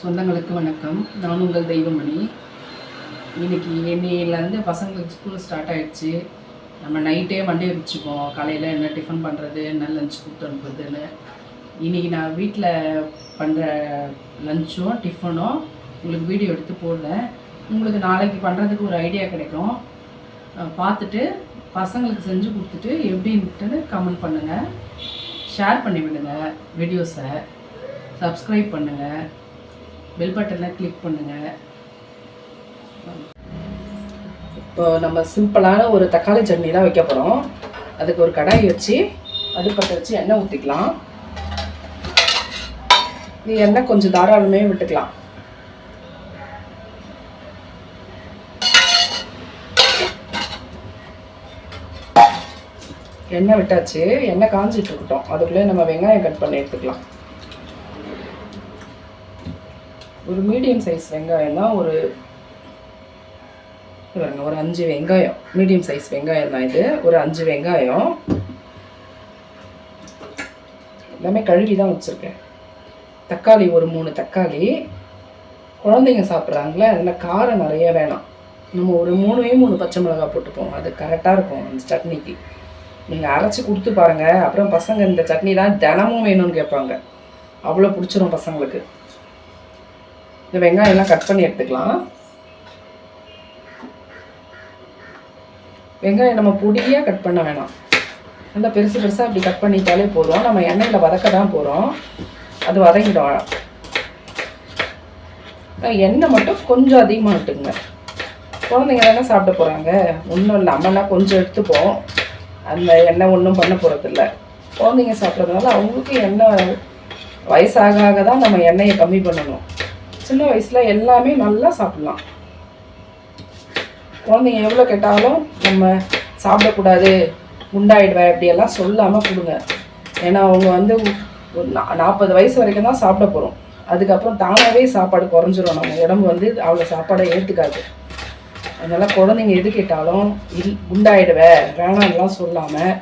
சொந்தங்களுக்கு வணக்கம். நான் உங்கள் தெய்வமணி. இன்றைக்கி இன்னையிலேருந்து பசங்களுக்கு ஸ்கூல் ஸ்டார்ட் ஆகிடுச்சு. நம்ம நைட்டே வண்டியை வச்சுப்போம், காலையில் என்ன டிஃபன் பண்ணுறது, என்ன லஞ்ச் கொடுத்து அனுப்புறதுன்னு. இன்றைக்கி நான் வீட்டில் பண்ணுற லஞ்சும் டிஃபனும் உங்களுக்கு வீடியோ எடுத்து போடுறேன். உங்களுக்கு நாளைக்கு பண்ணுறதுக்கு ஒரு ஐடியா கிடைக்கும். பார்த்துட்டு பசங்களுக்கு செஞ்சு கொடுத்துட்டு எப்படின்ட்டு கமெண்ட் பண்ணுங்கள், ஷேர் பண்ணிவிடுங்க வீடியோஸை, சப்ஸ்கிரைப் பண்ணுங்கள், பெல் பட்டனில் கிளிக் பண்ணுங்கள். இப்போ நம்ம சிம்பிளான ஒரு தக்காளி சட்னி தான் வைக்க போகிறோம். அதுக்கு ஒரு கடாய் வச்சு அடுப்பத்தை வச்சு எண்ணெய் ஊற்றிக்கலாம். இது எண்ணெய் கொஞ்சம் தாராளமே விட்டுக்கலாம். எண்ணெய் விட்டாச்சு, எண்ணெய் காஞ்சிட்டு இருக்கட்டும். அதுக்குள்ளே நம்ம வெங்காயம் கட் பண்ணி எடுத்துக்கலாம். ஒரு மீடியம் சைஸ் வெங்காயம் தான், ஒரு 5 வெங்காயம், மீடியம் சைஸ் வெங்காயம் தான் இது. ஒரு 5 வெங்காயம் எல்லாமே கழுவி தான் வச்சுருக்கேன். தக்காளி ஒரு 3 தக்காளி. குழந்தைங்க சாப்பிட்றாங்களே, அதில் காரம் நிறைய வேணாம். நம்ம ஒரு 3 பச்சை மிளகாய் போட்டுப்போம், அது கரெக்டாக இருக்கும் அந்த சட்னிக்கு. நீங்கள் அரைச்சி கொடுத்து பாருங்கள், அப்புறம் பசங்க இந்த சட்னி தான் தினமும் வேணும்னு கேட்பாங்க. அவ்வளோ பிடிச்சிரும் பசங்களுக்கு. இந்த வெங்காயம்லாம் கட் பண்ணி எடுத்துக்கலாம். வெங்காயம் நம்ம பொடியாக கட் பண்ண வேணாம், நல்லா பெருசு பெருசாக அப்படி கட் பண்ணிட்டாலே போதும். நம்ம எண்ணெயில் வதக்க தான் போகிறோம், அது வதங்கிடும். எண்ணெய் மட்டும் கொஞ்சம் அதிகமாக விட்டுங்க. குழந்தைங்க தானே சாப்பிட போகிறாங்க, ஒன்றும் இல்லை. நம்மனா கொஞ்சம் எடுத்துப்போம், அந்த எண்ணெய் ஒன்றும் பண்ண போகிறதில்ல. குழந்தைங்க சாப்பிட்றதுனால அவங்களுக்கு எண்ணெய் வயசாக தான் நம்ம எண்ணெயை கம்மி பண்ணணும். சின்ன வயசில் எல்லாமே நல்லா சாப்பிட்லாம். குழந்தைங்க எவ்வளோ கேட்டாலும் நம்ம சாப்பிடக்கூடாது, குண்டாயிடுவேன் இப்படியெல்லாம் சொல்லாமல் கொடுங்க. ஏன்னா அவங்க வந்து ஒரு 40 வயசு வரைக்கும் தான் சாப்பிட போகிறோம். அதுக்கப்புறம் தானாகவே சாப்பாடு குறைஞ்சிரும். நம்ம உடம்பு வந்து அவ்வளோ சாப்பாடை ஏற்றுக்காது. அதனால் குழந்தைங்க எது கேட்டாலும் குண்டாயிடுவேன் வேணாம்லாம் சொல்லாமல்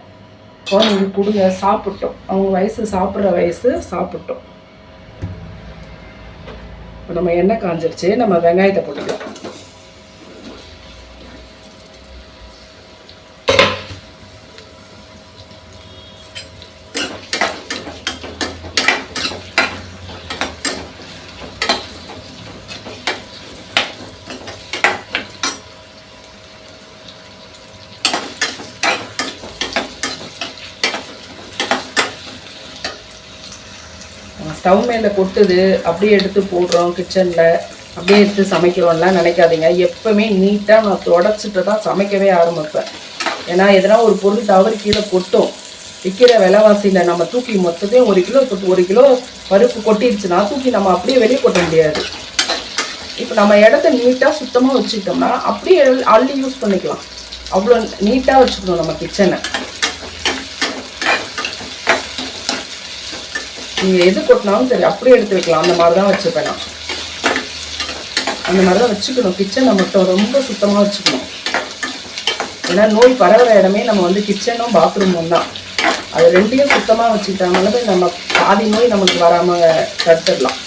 குழந்தைங்களுக்கு கொடுங்க. சாப்பிட்டோம், அவங்க வயசு சாப்பிட்ற வயசு சாப்பிட்டோம். இப்போ நம்ம எண்ணெய் காஞ்சிருச்சு, நம்ம வெங்காயத்தை போட்டுக்கலாம். ஸ்டவ் மேலே கொட்டுது அப்படியே எடுத்து போடுறோம், கிச்சனில் அப்படியே எடுத்து சமைக்கிறோம்லாம் நினைக்காதீங்க. எப்போவுமே நீட்டாக நான் தொடச்சிட்டு தான் சமைக்கவே ஆரம்பிப்பேன். ஏன்னா எதனா ஒரு பொருள் தவறு கீழே கொட்டும். விற்கிற விலைவாசியில் நம்ம தூக்கி மொத்தத்தையும் 1 கிலோ பருப்பு கொட்டிடுச்சுன்னா தூக்கி நம்ம அப்படியே வெளியே கொட்ட முடியாது. இப்போ நம்ம இடத்த நீட்டாக சுத்தமாக வச்சுக்கிட்டோம்னா அப்படியே அள்ளி யூஸ் பண்ணிக்கலாம். அவ்வளோ நீட்டாக வச்சுக்கணும் நம்ம கிச்சனை. நீங்கள் எது கொட்டினாலும் சரி அப்படியே எடுத்து வைக்கலாம். அந்த மாதிரி தான் வச்சுப்பேன் நான். அந்த மாதிரி தான் வச்சுக்கணும். கிச்சனை மட்டும் ரொம்ப சுத்தமாக வச்சுக்கணும். ஏன்னா நோய் பரவுற இடமே நம்ம வந்து கிச்சனும் பாத்ரூமும் தான். அது ரெண்டையும் சுத்தமாக வச்சுக்கிட்டாங்கனால நம்ம பாதி நோய் நமக்கு வராமல் தடுத்துடலாம்.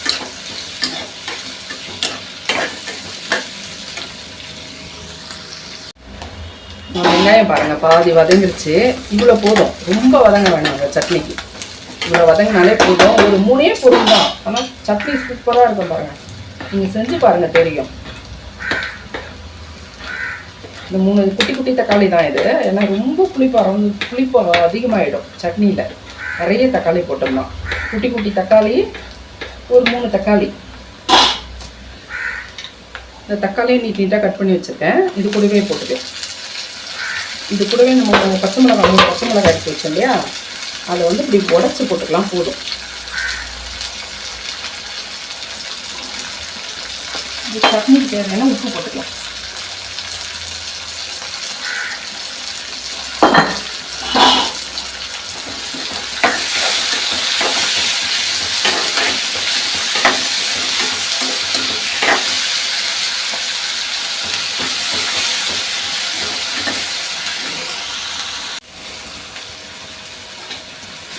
வெங்காயம் பாருங்கள் பாதி வதங்கிருச்சு. இவ்வளோ போதும், ரொம்ப வதங்க வேணாம். அந்த சட்னிக்கு இவ்வளோ வதங்கினாலே போதும். ஒரு 3 பொருள் தான், ஆனால் சட்னி சூப்பராக இருக்கும் பாருங்கள். நீங்கள் செஞ்சு பாருங்கள், தெரியும். இந்த 3 குட்டி தக்காளி தான் இது. ஏன்னா ரொம்ப புளிப்பு அதிகமாகிடும் சட்னியில். நிறைய தக்காளி போட்டோம்னா. குட்டி தக்காளி ஒரு 3 தக்காளி. இந்த தக்காளியை நீட்டாக கட் பண்ணி வச்சுருக்கேன். இது கூடவே போட்டுக்கேன். இது கூடவே நம்ம பச்சை மிளகாய் எடுத்து வச்சோம் இல்லையா, அதை வந்து இப்படி உடச்சி போட்டுக்கலாம். போதும். இது சட்னிக்கு தேவையான உப்பு போட்டுக்கலாம்.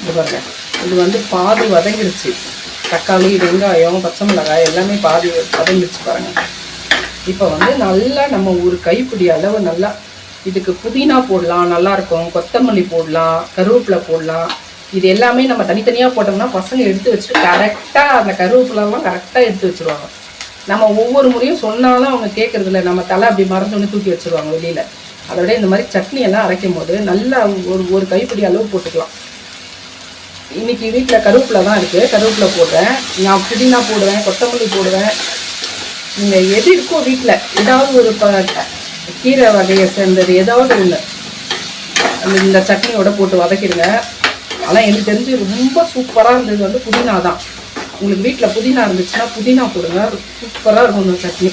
இது பாருங்க, இது வந்து பாதி வதங்கிடுச்சு. தக்காளி, வெங்காயம், பச்சை மிளகாய் எல்லாமே பாதி வதங்கிச்சு பாருங்கள். இப்போ வந்து நல்லா நம்ம ஒரு கைப்பிடி அளவு நல்லா இதுக்கு புதினா போடலாம், நல்லாயிருக்கும். கொத்தமல்லி போடலாம், கருவேப்பிலை போடலாம். இது எல்லாமே நம்ம தனித்தனியாக போட்டோம்னா பசங்க எடுத்து வச்சுட்டு கரெக்டாக அந்த கருவேப்பிலாம் கரெக்டாக எடுத்து வச்சுருவாங்க. நம்ம ஒவ்வொரு முறையும் சொன்னாலும் அவங்க கேட்குறதில்ல. நம்ம தலை அப்படி மறந்தோன்னு தூக்கி வச்சுருவாங்க வெளியில். அதோட இந்த மாதிரி சட்னி எல்லாம் அரைக்கும் போது நல்லா ஒரு கைப்பிடி அளவு போட்டுக்கலாம். இன்றைக்கி வீட்டில் கருவேப்பிலை தான் இருக்குது, கருவேப்பிலை போடுறேன். நான் புதினா போடுவேன், கொத்தமல்லி போடுவேன். நீங்கள் எது இருக்கோ வீட்டில் ஏதாவது ஒரு கீரை வகையை சேர்ந்தது ஏதாவது ஒன்று இந்த சட்னியோட போட்டு வதக்கிடுங்க. ஆனால் எனக்கு தெரிஞ்சு ரொம்ப சூப்பராக இருந்தது வந்து புதினா தான். உங்களுக்கு வீட்டில் புதினா இருந்துச்சுன்னா புதினா போடுங்க, சூப்பராக இருக்கும் இந்த சட்னி.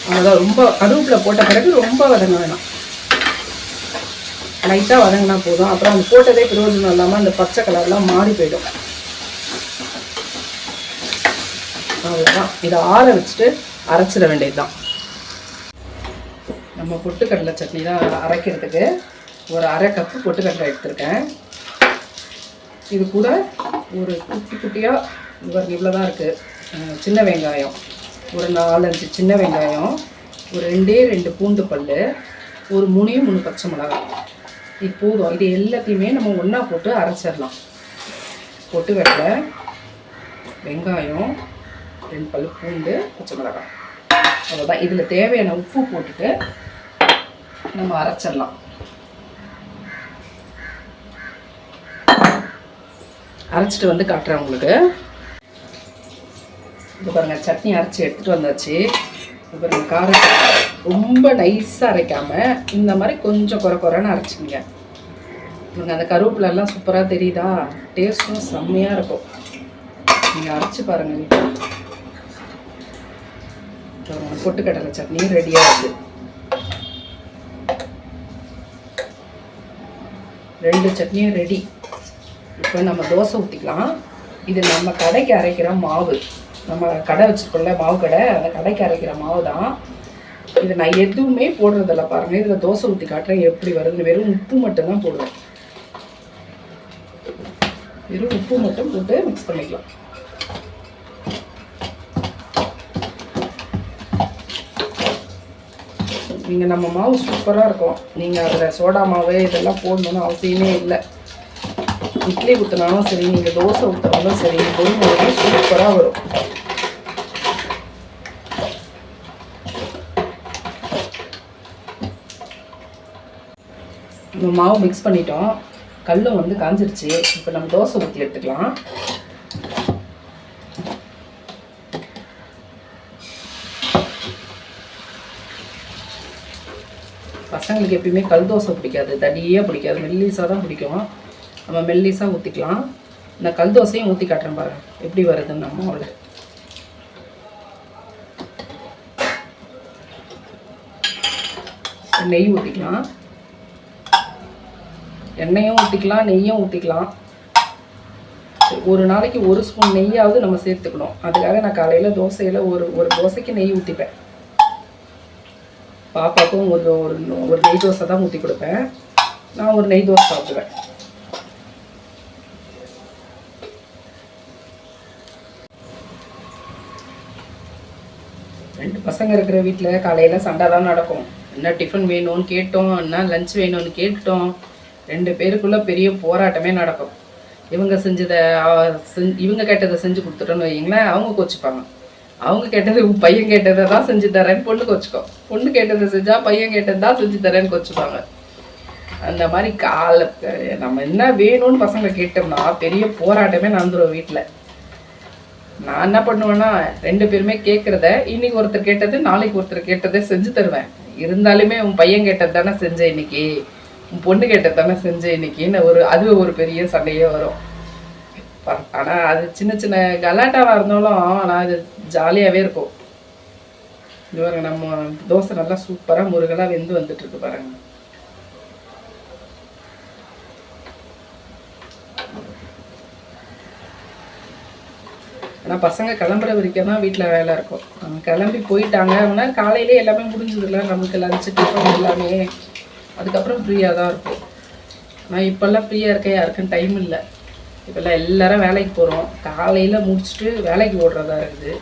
அவ்வளோதான். ரொம்ப கருவேப்பிலை போட்ட பிறகு ரொம்ப வதங்க வேணாம், லைட்டாக வதங்கினா போதும். அப்புறம் அந்த போட்டதே பிரயோஜனம் இல்லாமல் அந்த பச்சை கலர்லாம் மாறி போயிடும். அவ்வளோதான். இதை ஆற வச்சுட்டு அரைச்சிட வேண்டியது தான். நம்ம பொட்டுக்கடலை சட்னி தான் அரைக்கிறதுக்கு ஒரு அரை கப்பு பொட்டுக்கடலை எடுத்திருக்கேன். இது கூட ஒரு குட்டி குட்டியாக இவ்வளோ தான் இருக்குது சின்ன வெங்காயம், ஒரு 4-5 சின்ன வெங்காயம், ஒரு 2 பூண்டு பல், ஒரு 3 பச்சை மிளகாய். இது போதும். இது எல்லாத்தையுமே நம்ம ஒன்றா போட்டு அரைச்சிடலாம். பொட்டுக்கடலை, வெங்காயம், 2 பல் பூண்டு, பச்சை மிளகாய், அவ்வளோதான். இதில் தேவையான உப்பு போட்டுட்டு நம்ம அரைச்சிடலாம். அரைச்சிட்டு வந்து காட்டுறேன் உங்களுக்கு. இது பாருங்கள், சட்னி அரைச்சி எடுத்துகிட்டு வந்தாச்சு. இது பாருங்கள், காரம் ரொம்ப நைஸாக அரைக்காமல் இந்த மாதிரி கொஞ்சம் குறைன்னு அரைச்சிங்க. இவங்க அந்த கருவேப்பிலெல்லாம் சூப்பராக தெரியுதா? டேஸ்ட்டும் செம்மையாக இருக்கும். நீங்கள் அரைச்சி பாருங்கள் வீட்டில். பொட்டுக்கடலை சட்னி ரெடியாக இருக்குது. 2 சட்னியும் ரெடி. இப்போ நம்ம தோசை ஊற்றிக்கலாம். இது நம்ம கடைக்கு அரைக்கிற மாவு, நம்ம கடை வச்சுருக்கோம்ல மாவு கடை, அந்த கடைக்கு அரைக்கிற மாவு தான் இது. நான் எதுவுமே போடுறதில்ல பாருங்கள். இதில் தோசை ஊற்றி காட்டுறேன் எப்படி வருதுன்னு. வெறும் உப்பு மட்டும்தான் போடுவேன். வெறும் உப்பு மட்டும் போட்டு மிக்ஸ் பண்ணிக்கலாம். நீங்கள் நம்ம மாவு சூப்பராக இருக்கும். நீங்கள் அதில் சோடா மாவு இதெல்லாம் போடணுன்னு அவசியமே இல்லை. இட்லி ஊற்றினாலும் சரி, நீங்கள் தோசை ஊற்றினாலும் சரி, பொருள் சூப்பராக வரும். நம்ம மாவு மிக்ஸ் பண்ணிட்டோம். கல்லும் வந்து காஞ்சிருச்சு. இப்போ நம்ம தோசை ஊற்றி எடுத்துக்கலாம். பசங்களுக்கு எப்பயுமே கல் தோசை பிடிக்காது, தடியாக பிடிக்காது, மெல்லிஸாக தான் பிடிக்கும். நம்ம மெல்லிஸாக ஊற்றிக்கலாம். இந்த கல் தோசையும் ஊற்றி காட்டுறேன் பாருங்கள் எப்படி வருதுன்னு. நம்ம அவ்வளோ நெய் ஊற்றிக்கலாம், எண்ணெயும் ஊற்றிக்கலாம், நெய்யும் ஊற்றிக்கலாம். ஒரு நாளைக்கு 1 ஸ்பூன் நெய்யாவது நம்ம சேர்த்துக்கணும். அதுக்காக நான் காலையில் தோசையில் ஒரு தோசைக்கு நெய் ஊற்றிப்பேன். பாப்பாவுக்கும் ஒரு நெய் தோசை தான் ஊற்றி கொடுப்பேன். நான் ஒரு நெய் தோசை சாப்பிடுவேன். ரெண்டு பசங்க இருக்கிற வீட்டில் காலையில் சண்டை தான் நடக்கும். என்ன டிஃபன் வேணும்னு கேட்டோம், என்ன லஞ்ச் வேணும்னு கேட்டோம். 2 பேருக்குள்ளே பெரிய போராட்டமே நடக்கும். இவங்க செஞ்சதை இவங்க கேட்டதை செஞ்சு கொடுத்துட்டோன்னு வைங்களேன், அவங்க கோச்சிப்பாங்க. அவங்க கேட்டது பையன் கேட்டதை தான் செஞ்சு தரேன்னு பொண்ணு கோச்சிக்கோ. பொண்ணு கேட்டதை செஞ்சால் பையன் கேட்டது தான் செஞ்சு தரேன்னு கோச்சிப்பாங்க. அந்த மாதிரி நம்ம என்ன வேணும்னு பசங்க கேட்டோம்னா பெரிய போராட்டமே நடந்துடும் வீட்டில். நான் என்ன பண்ணுவேன்னா, 2 பேருமே கேட்குறத இன்னைக்கு ஒருத்தர் கேட்டது நாளைக்கு ஒருத்தர் கேட்டதை செஞ்சு தருவேன். இருந்தாலுமே உன் பையன் கேட்டது தானே செஞ்சேன் இன்னைக்கு, உன் பொண்ணு கேட்டது தானே செஞ்சேன் இன்னைக்குன்னு அதுவே ஒரு பெரிய சண்டையே வரும். ஆனால் அது சின்ன சின்ன கலாட்டாவாக இருந்தாலும் ஆனால் அது ஜாலியாகவே இருக்கும். இது பாருங்க, நம்ம தோசை நல்லா சூப்பராக முருகலாக வெந்து வந்துட்டுருக்கு பாருங்க. ஆனால் பசங்க கிளம்புற வரைக்கும் தான் வீட்டில் வேலை இருக்கும். அவங்க கிளம்பி போயிட்டாங்க அப்படின்னா காலையிலே எல்லாமே முடிஞ்சதில்ல, நமக்கு லஞ்சு டிஃபன் எல்லாமே. அதுக்கப்புறம் ஃப்ரீயாக தான் இருக்கும். ஆனால் இப்போல்லாம் ஃப்ரீயாக இருக்க யாருக்கும் டைம் இல்லை. இப்போல்லாம் எல்லாரும் வேலைக்கு போகிறோம். காலையில் முடிச்சுட்டு வேலைக்கு ஓடுறதா இருக்குது.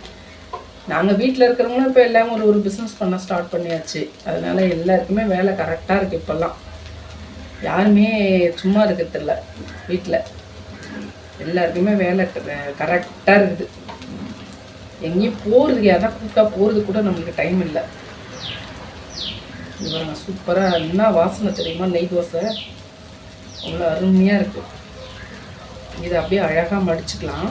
நாங்கள் வீட்டில் இருக்கிறவங்களும் இப்போ எல்லாம் ஒரு பிஸ்னஸ் பண்ண ஸ்டார்ட் பண்ணியாச்சு. அதனால் எல்லாருக்குமே வேலை கரெக்டாக இருக்குது. இப்போல்லாம் யாருமே சும்மா இருக்கிறதில்ல. வீட்டில் எல்லாருக்குமே வேலை கரெக்டாக இருக்குது. எங்கேயும் போகிறதுக்கு யாரா கூப்பிட்டா போகிறதுக்கு கூட நம்மளுக்கு டைம் இல்லை. இவங்க சூப்பராக என்ன வாசனை தெரியுமா, நெய் தோசை அவ்வளோ அருமையாக இருக்குது. இதை அப்படியே அழகாக மடிச்சுக்கலாம்.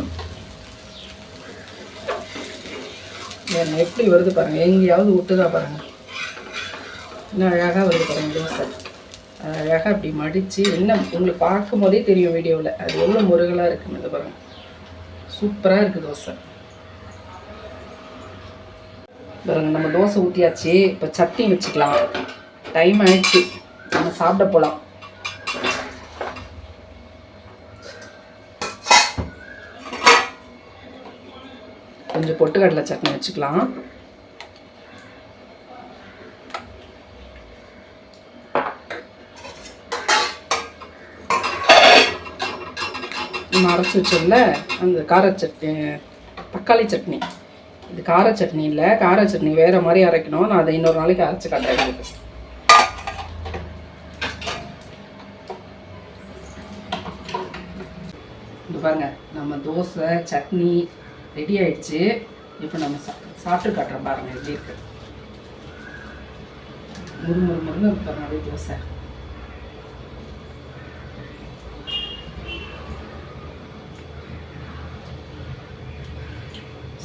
எப்படி வருது பாருங்கள், எங்கேயாவது விட்டுதா பாருங்கள், இன்னும் அழகாக வருது பாருங்கள் தோசை. அழகாக அப்படி மடித்து என்ன உங்களுக்கு பார்க்கும் போதே தெரியும் வீடியோவில் அது எவ்வளோ முருகலாக இருக்குன்னு. இது பாருங்கள், சூப்பராக இருக்குது தோசை. பாருங்க, நம்ம தோசை ஊற்றியாச்சு. இப்போ சட்னி வச்சுக்கலாம். டைம் ஆயிடுச்சு, நம்ம சாப்பிட போகலாம். கொஞ்சம் பொட்டுக்கடலை சட்னி வச்சுக்கலாம். நம்ம அரைச்சி வச்சோம்ல அந்த கார சட்னி, தக்காளி சட்னி. இது கார சட்னி இல்லை, கார சட்னி வேறு மாதிரி அரைக்கணும். நான் அதை இன்னொரு நாளைக்கு அரைச்சி காட்டுறேன். இது பாருங்க, நம்ம தோசை சட்னி ரெடி ஆயிடுச்சு. இப்போ நம்ம சாப்பிட்டு காட்டுறோம் பாருங்க எப்படி இருக்கு. முருன்னு பாருங்க அப்படியே தோசை.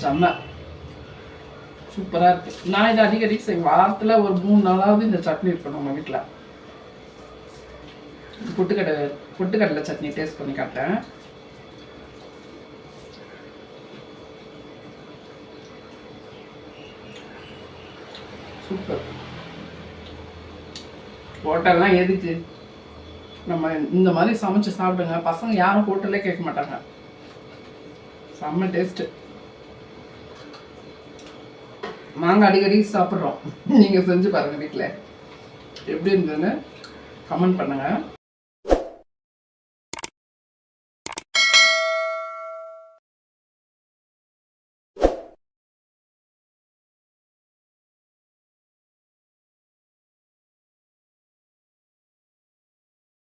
செம்ம சூப்பராக இருக்குது. நான் இதை அடிக்கடி செய்வேன். வாரத்தில் ஒரு 3 நாளாவது இந்த சட்னி இருக்கணும் நம்ம வீட்டில். பொட்டுக்கடலை சட்னி டேஸ்ட் பண்ணி காட்டேன். சூப்பர். ஹோட்டல்லாம் எதுக்கு, நம்ம இந்த மாதிரி சமைச்சு சாப்பிடுங்க. பசங்க யாரும் ஹோட்டலே கேட்க மாட்டாங்க. செம்ம டேஸ்ட்டு. நாங்கள் அடிக்கடி சாப்பிட்றோம். நீங்கள் செஞ்சு பாருங்கள் வீட்டில் எப்படி இருந்ததுன்னு கமெண்ட் பண்ணுங்கள்.